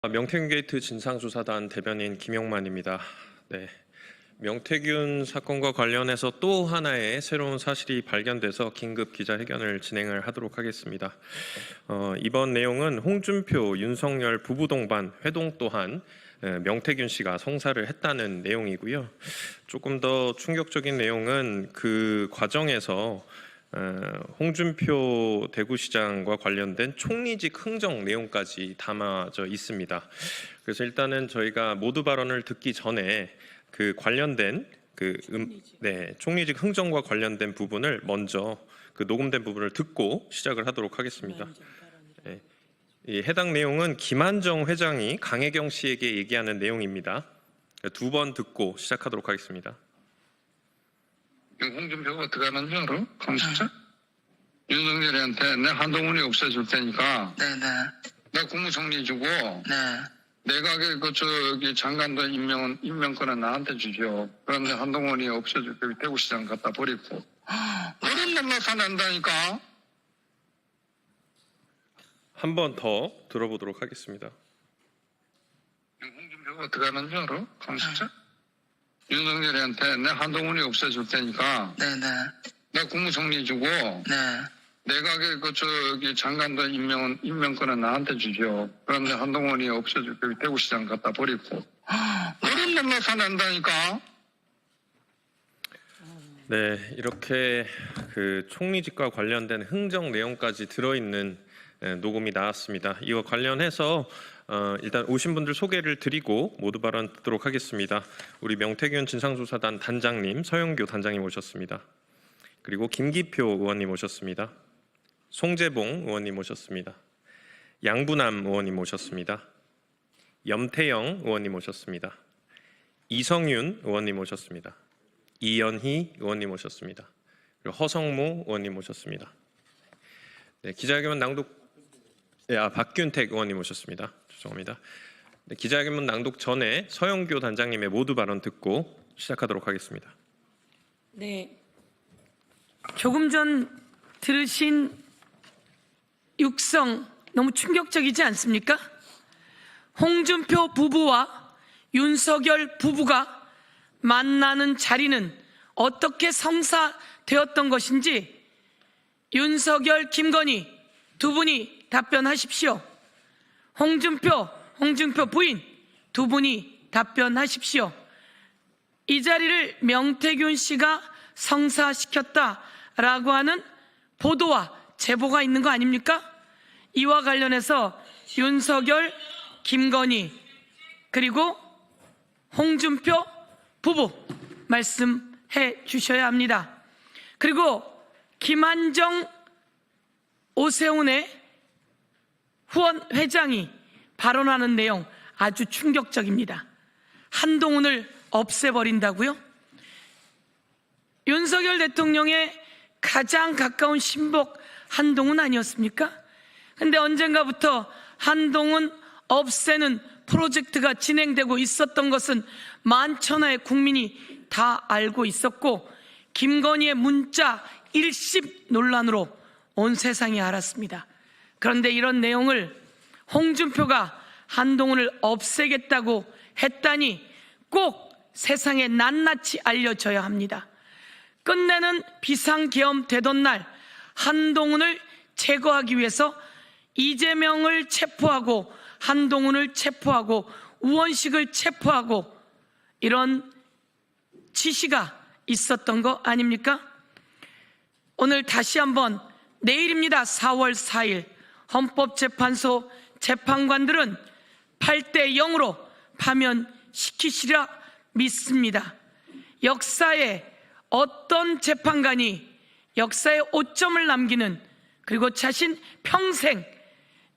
명태균 게이트 진상조사단 대변인 김용만입니다. 네, 명태균 사건과 관련해서 또 하나의 새로운 사실이 발견돼서 긴급 기자회견을 진행을 하도록 하겠습니다. 이번 내용은 홍준표, 윤석열 부부 동반 회동 또한 명태균 씨가 성사를 했다는 내용이고요. 조금 더 충격적인 내용은 그 과정에서 홍준표 대구시장과 관련된 총리직 흥정 내용까지 담아져 있습니다. 그래서 일단은 저희가 모두 발언을 듣기 전에 그 관련된 총리직 흥정과 관련된 부분을 먼저 그 녹음된 부분을 듣고 시작을 하도록 하겠습니다. 네. 이 해당 내용은 김한정 회장이 강혜경 씨에게 얘기하는 내용입니다. 두 번 듣고 시작하도록 하겠습니다. 홍준표가 어떻게 하는 줄 알아? 감시자? 윤석열한테 내 한동훈이 없애줄 테니까 내 국무총리 주고 내각의 저기 장관도 임명권은 나한테 주죠. 그런데 한동훈이 없애줄 때 대구시장 갖다 버리고 그런 놈 나타낸다니까. 한 번 더 들어보도록 하겠습니다. 홍준표가 어떻게 하는 줄 알아? 감시자? 윤석열한테 내 한동훈이 없애줄 테니까 내 국무총리 주고 내각의 저기 장관도 임명권은 나한테 주죠. 그런데 한동훈이 없애줄 때 대구시장 갖다 버리고 그런 놈 나타낸다니까. 네, 이렇게 그 총리직과 관련된 흥정 내용까지 들어있는 녹음이 나왔습니다. 이와 관련해서 일단 오신 분들 소개를 드리고 모두 발언 듣도록 하겠습니다. 우리 명태균 진상조사단 단장님 서영교 단장님 오셨습니다. 그리고 김기표 의원님 오셨습니다. 송재봉 의원님 오셨습니다. 양부남 의원님 오셨습니다. 염태영 의원님 오셨습니다. 이성윤 의원님 오셨습니다. 이연희 의원님 오셨습니다. 그리고 허성무 의원님 오셨습니다. 네, 기자회견 낭독 박균택 의원님 오셨습니다. 죄송합니다. 네, 기자회견문 낭독 전에 서영교 단장님의 모두 발언 듣고 시작하도록 하겠습니다. 네, 조금 전 들으신 육성 너무 충격적이지 않습니까? 홍준표 부부와 윤석열 부부가 만나는 자리는 어떻게 성사되었던 것인지 윤석열, 김건희 두 분이 답변하십시오. 홍준표 부인 두 분이 답변하십시오. 이 자리를 명태균 씨가 성사시켰다라고 하는 보도와 제보가 있는 거 아닙니까? 이와 관련해서 윤석열, 김건희 그리고 홍준표 부부 말씀해 주셔야 합니다. 그리고 김한정 오세훈의 후원 회장이 발언하는 내용 아주 충격적입니다. 한동훈을 없애버린다고요? 윤석열 대통령의 가장 가까운 신복 한동훈 아니었습니까? 근데 언젠가부터 한동훈 없애는 프로젝트가 진행되고 있었던 것은 만천하의 국민이 다 알고 있었고 김건희의 문자 일십 논란으로 온 세상이 알았습니다. 그런데 이런 내용을 홍준표가 한동훈을 없애겠다고 했다니 꼭 세상에 낱낱이 알려져야 합니다. 끝내는 비상계엄 되던 날 한동훈을 제거하기 위해서 이재명을 체포하고 한동훈을 체포하고 우원식을 체포하고 이런 지시가 있었던 거 아닙니까? 오늘 다시 한번 내일입니다. 4월 4일 헌법재판소 재판관들은 8대 0으로 파면시키시리라 믿습니다. 역사에 어떤 재판관이 역사에 오점을 남기는 그리고 자신 평생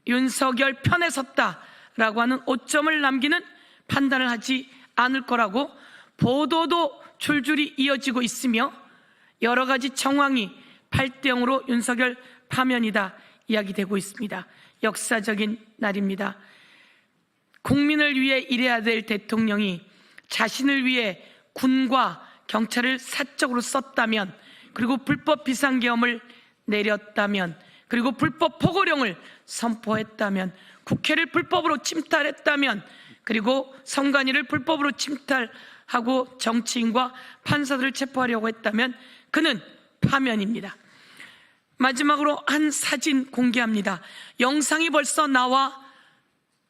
윤석열 편에 섰다라고 하는 오점을 남기는 판단을 하지 않을 거라고 보도도 줄줄이 이어지고 있으며 여러 가지 정황이 8대 0으로 윤석열 파면이다 이야기되고 있습니다. 역사적인 날입니다. 국민을 위해 일해야 될 대통령이 자신을 위해 군과 경찰을 사적으로 썼다면 그리고 불법 비상계엄을 내렸다면 그리고 불법 포고령을 선포했다면, 국회를 불법으로 침탈했다면, 그리고 선관위를 불법으로 침탈하고 정치인과 판사들을 체포하려고 했다면 그는 파면입니다. 마지막으로 한 사진 공개합니다. 영상이 벌써 나와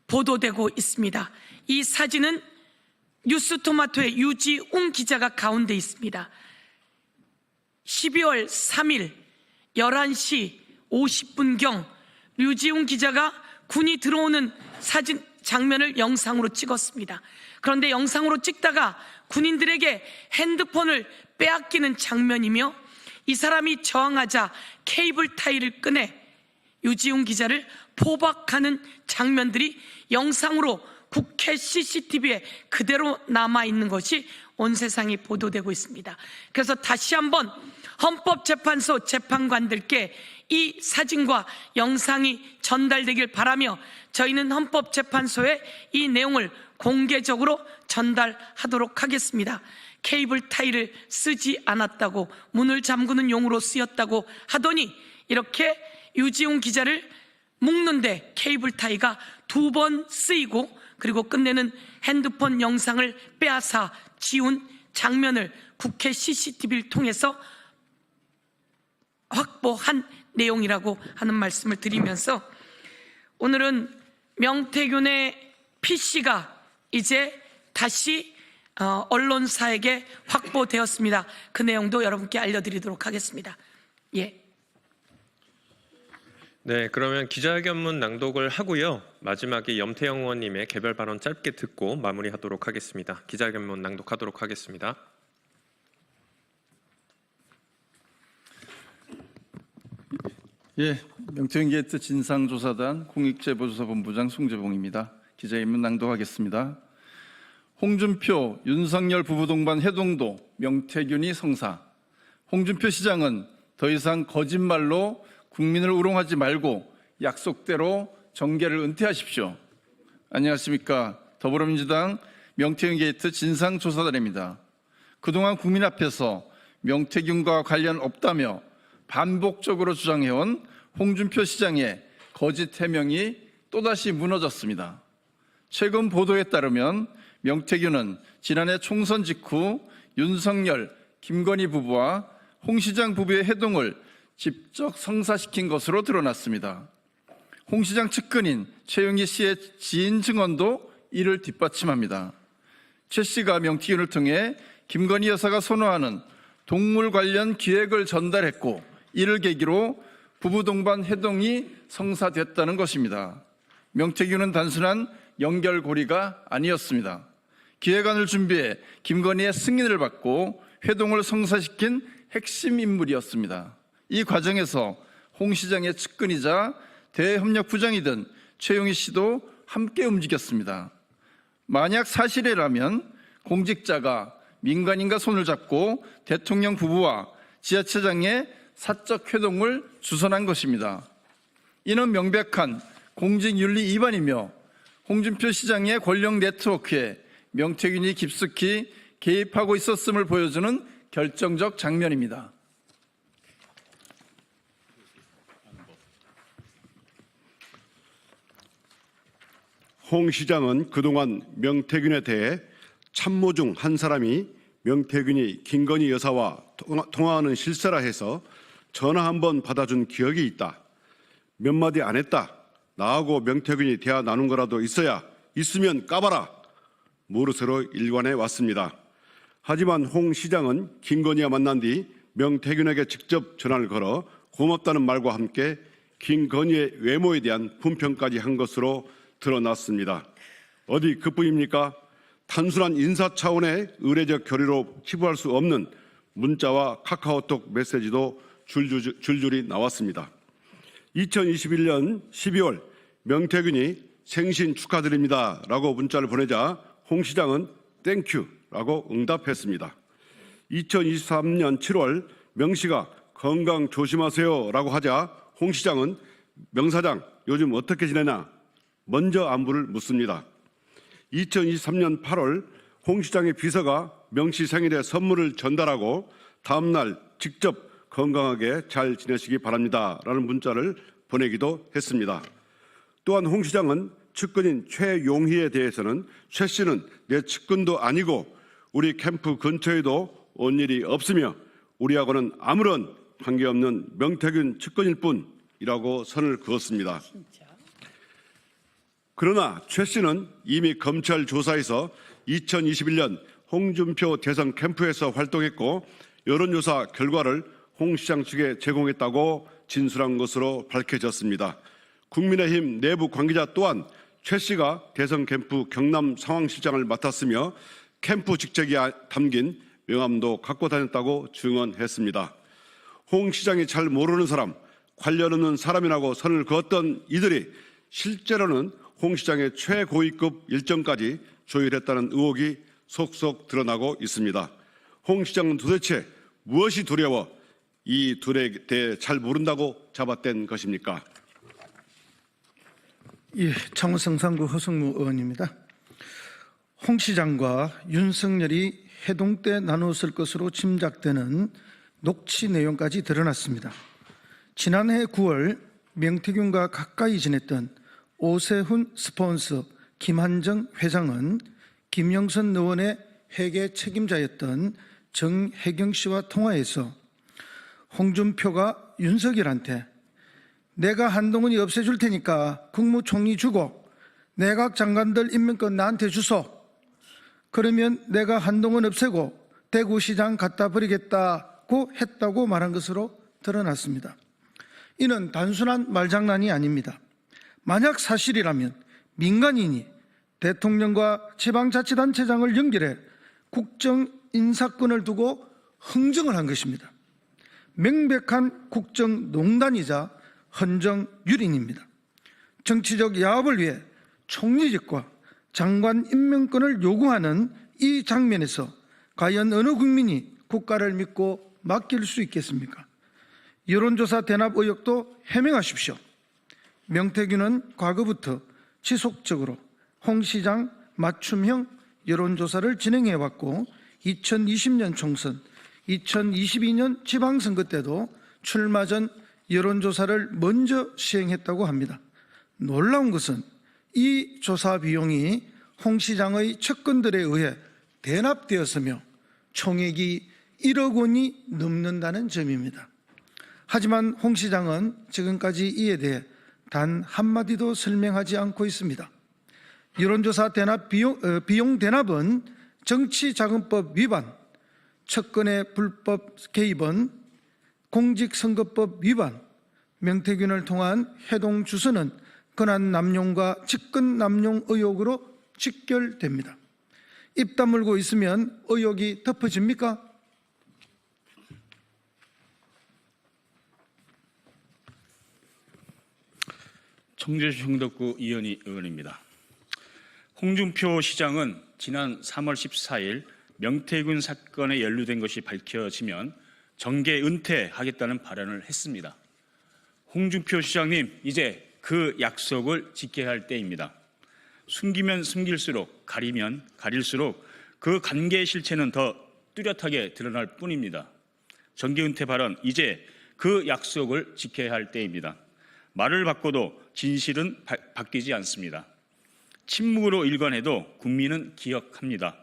보도되고 있습니다. 이 사진은 뉴스토마토의 유지웅 기자가 가운데 있습니다. 12월 3일 11시 50분경 유지웅 기자가 군이 들어오는 사진 장면을 영상으로 찍었습니다. 그런데 영상으로 찍다가 군인들에게 핸드폰을 빼앗기는 장면이며, 이 사람이 저항하자 케이블 타이를 꺼내 유지웅 기자를 포박하는 장면들이 영상으로 국회 CCTV에 그대로 남아있는 것이 온 세상에 보도되고 있습니다. 그래서 다시 한번 헌법재판소 재판관들께 이 사진과 영상이 전달되길 바라며, 저희는 헌법재판소에 이 내용을 공개적으로 전달하도록 하겠습니다. 케이블 타이를 쓰지 않았다고, 문을 잠그는 용으로 쓰였다고 하더니 이렇게 유지웅 기자를 묶는데 케이블 타이가 2번 쓰이고, 그리고 끝내는 핸드폰 영상을 빼앗아 지운 장면을 국회 CCTV를 통해서 확보한 내용이라고 하는 말씀을 드리면서, 오늘은 명태균의 PC가 이제 다시 언론사에게 확보되었습니다. 그 내용도 여러분께 알려드리도록 하겠습니다. 예. 네, 그러면 기자회견문 낭독을 하고요. 마지막에 염태영 의원님의 개별 발언 짧게 듣고 마무리하도록 하겠습니다. 기자회견문 낭독하도록 하겠습니다. 예, 명태균 게이트 진상조사단 공익제보조사본부장 송재봉입니다. 기자회견문 낭독하겠습니다. 홍준표, 윤석열 부부 동반 해동도 명태균이 성사. 홍준표 시장은 더 이상 거짓말로 국민을 우롱하지 말고 약속대로 정계를 은퇴하십시오. 안녕하십니까. 더불어민주당 명태균 게이트 진상조사단입니다. 그동안 국민 앞에서 명태균과 관련 없다며 반복적으로 주장해온 홍준표 시장의 거짓 해명이 또다시 무너졌습니다. 최근 보도에 따르면 명태균은 지난해 총선 직후 윤석열, 김건희 부부와 홍 시장 부부의 해동을 직접 성사시킨 것으로 드러났습니다. 홍 시장 측근인 최영희 씨의 지인 증언도 이를 뒷받침합니다. 최 씨가 명태균을 통해 김건희 여사가 선호하는 동물 관련 기획을 전달했고, 이를 계기로 부부 동반 해동이 성사됐다는 것입니다. 명태균은 단순한 연결고리가 아니었습니다. 기획안을 준비해 김건희의 승인을 받고 회동을 성사시킨 핵심 인물이었습니다. 이 과정에서 홍 시장의 측근이자 대협력부장이던 최영희 씨도 함께 움직였습니다. 만약 사실이라면 공직자가 민간인과 손을 잡고 대통령 부부와 지하철장의 사적 회동을 주선한 것입니다. 이는 명백한 공직윤리 위반이며 홍준표 시장의 권력 네트워크에 명태균이 깊숙이 개입하고 있었음을 보여주는 결정적 장면입니다. 홍 시장은 그동안 명태균에 대해 참모 중 한 사람이 명태균이 김건희 여사와 통화하는 실세라 해서 전화 한번 받아준 기억이 있다. 몇 마디 안 했다. 나하고 명태균이 대화 나눈 거라도 있으면 까봐라. 무릇으로 일관해 왔습니다. 하지만 홍 시장은 김건희와 만난 뒤 명태균에게 직접 전화를 걸어 고맙다는 말과 함께 김건희의 외모에 대한 품평까지 한 것으로 드러났습니다. 어디 그뿐입니까? 단순한 인사 차원의 의례적 교류로 치부할 수 없는 문자와 카카오톡 메시지도 줄줄이 나왔습니다. 2021년 12월 명태균이 생신 축하드립니다 라고 문자를 보내자 홍 시장은 땡큐라고 응답했습니다. 2023년 7월 명 씨가 건강 조심하세요 라고 하자 홍 시장은 명 사장 요즘 어떻게 지내나 먼저 안부를 묻습니다. 2023년 8월 홍 시장의 비서가 명 씨 생일에 선물을 전달하고 다음 날 직접 건강하게 잘 지내시기 바랍니다 라는 문자를 보내기도 했습니다. 또한 홍 시장은 측근인 최용희에 대해서는 최 씨는 내 측근도 아니고 우리 캠프 근처에도 온 일이 없으며 우리하고는 아무런 관계없는 명태균 측근일 뿐이라고 선을 그었습니다. 그러나 최 씨는 이미 검찰 조사에서 2021년 홍준표 대선 캠프에서 활동했고 여론조사 결과를 홍 시장 측에 제공했다고 진술한 것으로 밝혀졌습니다. 국민의힘 내부 관계자 또한 최 씨가 대선 캠프 경남 상황실장을 맡았으며 캠프 직책이 담긴 명함도 갖고 다녔다고 증언했습니다. 홍 시장이 잘 모르는 사람, 관련 없는 사람이라고 선을 그었던 이들이 실제로는 홍 시장의 최고위급 일정까지 조율했다는 의혹이 속속 드러나고 있습니다. 홍 시장은 도대체 무엇이 두려워 이 둘에 대해 잘 모른다고 잡아댄 것입니까? 예, 창원성산구 허성무 의원입니다. 홍 시장과 윤석열이 해동 때 나누었을 것으로 짐작되는 녹취 내용까지 드러났습니다. 지난해 9월 명태균과 가까이 지냈던 오세훈 스폰서 김한정 회장은 김영선 의원의 회계 책임자였던 정혜경 씨와 통화해서 홍준표가 윤석열한테 내가 한동훈이 없애줄 테니까 국무총리 주고 내각 장관들 임명권 나한테 주소. 그러면 내가 한동훈 없애고 대구시장 갖다 버리겠다고 했다고 말한 것으로 드러났습니다. 이는 단순한 말장난이 아닙니다. 만약 사실이라면 민간인이 대통령과 지방자치단체장을 연결해 국정인사권을 두고 흥정을 한 것입니다. 명백한 국정농단이자 헌정유린입니다. 정치적 야합을 위해 총리직과 장관 임명권을 요구하는 이 장면에서 과연 어느 국민이 국가를 믿고 맡길 수 있겠습니까? 여론조사 대납 의혹도 해명하십시오. 명태균은 과거부터 지속적으로 홍 시장 맞춤형 여론조사를 진행해왔고 2020년 총선, 2022년 지방선거 때도 출마 전 여론조사를 먼저 시행했다고 합니다. 놀라운 것은 이 조사 비용이 홍 시장의 측근들에 의해 대납되었으며 총액이 1억 원이 넘는다는 점입니다. 하지만 홍 시장은 지금까지 이에 대해 단 한마디도 설명하지 않고 있습니다. 여론조사 대납 비용 대납은 정치자금법 위반, 측근의 불법 개입은 공직선거법 위반, 명태균을 통한 해동 주소는 권한 남용과 직권 남용 의혹으로 직결됩니다. 입 다물고 있으면 의혹이 덮어집니까? 청주시 형덕구 이현희 의원입니다. 홍준표 시장은 지난 3월 14일 명태균 사건에 연루된 것이 밝혀지면 정계 은퇴하겠다는 발언을 했습니다. 홍준표 시장님, 이제 그 약속을 지켜야 할 때입니다. 숨기면 숨길수록, 가리면 가릴수록 그 관계의 실체는 더 뚜렷하게 드러날 뿐입니다. 정계 은퇴 발언, 이제 그 약속을 지켜야 할 때입니다. 말을 바꿔도 진실은 바뀌지 않습니다. 침묵으로 일관해도 국민은 기억합니다.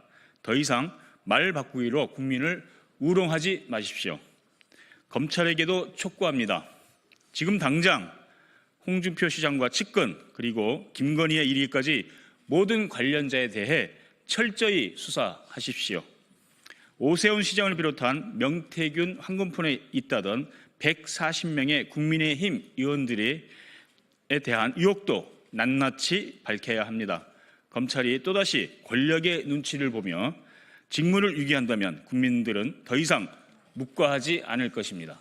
더 이상 말 바꾸기로 국민을 우롱하지 마십시오. 검찰에게도 촉구합니다. 지금 당장 홍준표 시장과 측근 그리고 김건희의 1위까지 모든 관련자에 대해 철저히 수사하십시오. 오세훈 시장을 비롯한 명태균 황금폰에 있다던 140명의 국민의힘 의원들에 대한 의혹도 낱낱이 밝혀야 합니다. 검찰이 또다시 권력의 눈치를 보며 직무를 유기한다면 국민들은 더 이상 묵과하지 않을 것입니다.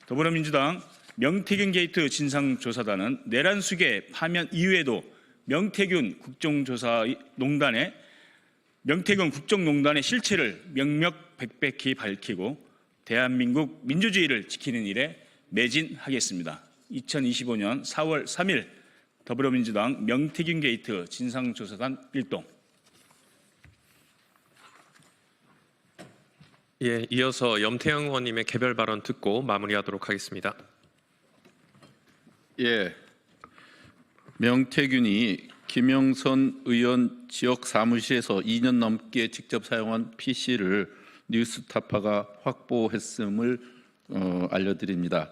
더불어민주당 명태균 게이트 진상조사단은 내란 수계 파면 이후에도 명태균 국정농단의 실체를 명명백백히 밝히고 대한민국 민주주의를 지키는 일에 매진하겠습니다. 2025년 4월 3일 더불어민주당 명태균 게이트 진상조사단 일동. 예, 이어서 염태영 의원님의 개별 발언 듣고 마무리하도록 하겠습니다. 예, 명태균이 김영선 의원 지역 사무실에서 2년 넘게 직접 사용한 PC를 뉴스타파가 확보했음을 알려드립니다.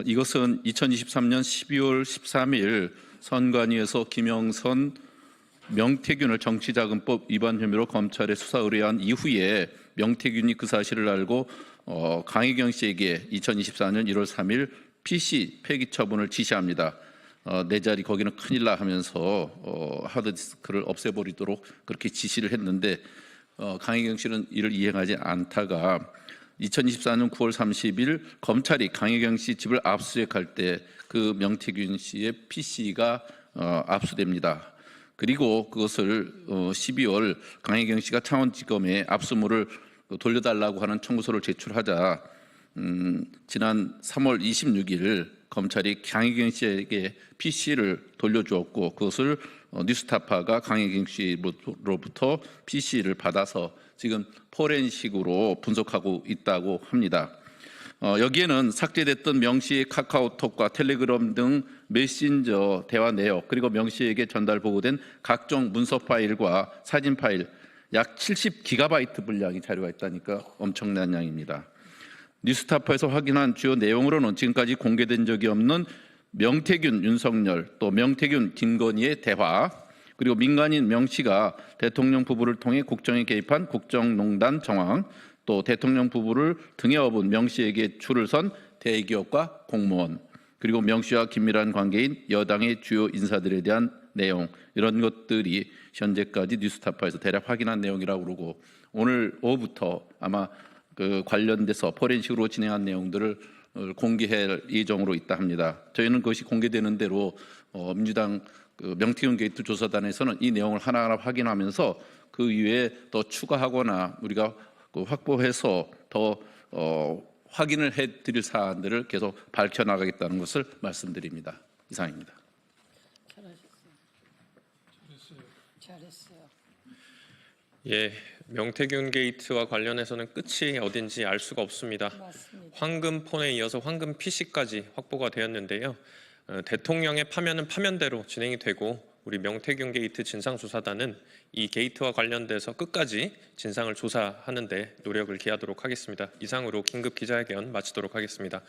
이것은 2023년 12월 13일 선관위에서 김영선, 명태균을 정치자금법 위반 혐의로 검찰에 수사 의뢰한 이후에 명태균이 그 사실을 알고 강혜경 씨에게 2024년 1월 3일 PC 폐기 처분을 지시합니다. 내 자리 거기는 큰일 나 하면서 하드디스크를 없애버리도록 그렇게 지시를 했는데 강혜경 씨는 이를 이행하지 않다가 2024년 9월 30일 검찰이 강혜경 씨 집을 압수수색할 때 그 명태균 씨의 PC가 압수됩니다. 그리고 그것을 12월 강혜경 씨가 창원지검에 압수물을 돌려달라고 하는 청구서를 제출하자 지난 3월 26일 검찰이 강혜경 씨에게 PC를 돌려주었고 그것을 뉴스타파가 강혜경 씨로부터 PC를 받아서 지금 포렌식으로 분석하고 있다고 합니다. 여기에는 삭제됐던 명 씨의 카카오톡과 텔레그램 등 메신저 대화 내역 그리고 명 씨에게 전달 보고된 각종 문서 파일과 사진 파일 약 70GB 분량의 자료가 있다니까 엄청난 양입니다. 뉴스타파에서 확인한 주요 내용으로는 지금까지 공개된 적이 없는 명태균, 윤석열, 또 명태균, 김건희의 대화, 그리고 민간인 명 씨가 대통령 부부를 통해 국정에 개입한 국정농단 정황, 또 대통령 부부를 등에 업은 명 씨에게 줄을 선 대기업과 공무원, 그리고 명 씨와 긴밀한 관계인 여당의 주요 인사들에 대한 내용, 이런 것들이 현재까지 뉴스타파에서 대략 확인한 내용이라고 그러고 오늘 오후부터 아마 그 관련돼서 포렌식으로 진행한 내용들을 공개할 예정으로 있다 합니다. 저희는 그것이 공개되는 대로 민주당 명태균 게이트 조사단에서는 이 내용을 하나하나 확인하면서 그 이외에 더 추가하거나 우리가 확보해서 더 확인을 해드릴 사안들을 계속 밝혀나가겠다는 것을 말씀드립니다. 이상입니다. 잘했어요. 예, 명태균 게이트와 관련해서는 끝이 어딘지 알 수가 없습니다. 맞습니다. 황금폰에 이어서 황금 PC까지 확보가 되었는데요. 대통령의 파면은 파면대로 진행이 되고 우리 명태균 게이트 진상조사단은 이 게이트와 관련돼서 끝까지 진상을 조사하는 데 노력을 기하도록 하겠습니다. 이상으로 긴급 기자회견 마치도록 하겠습니다.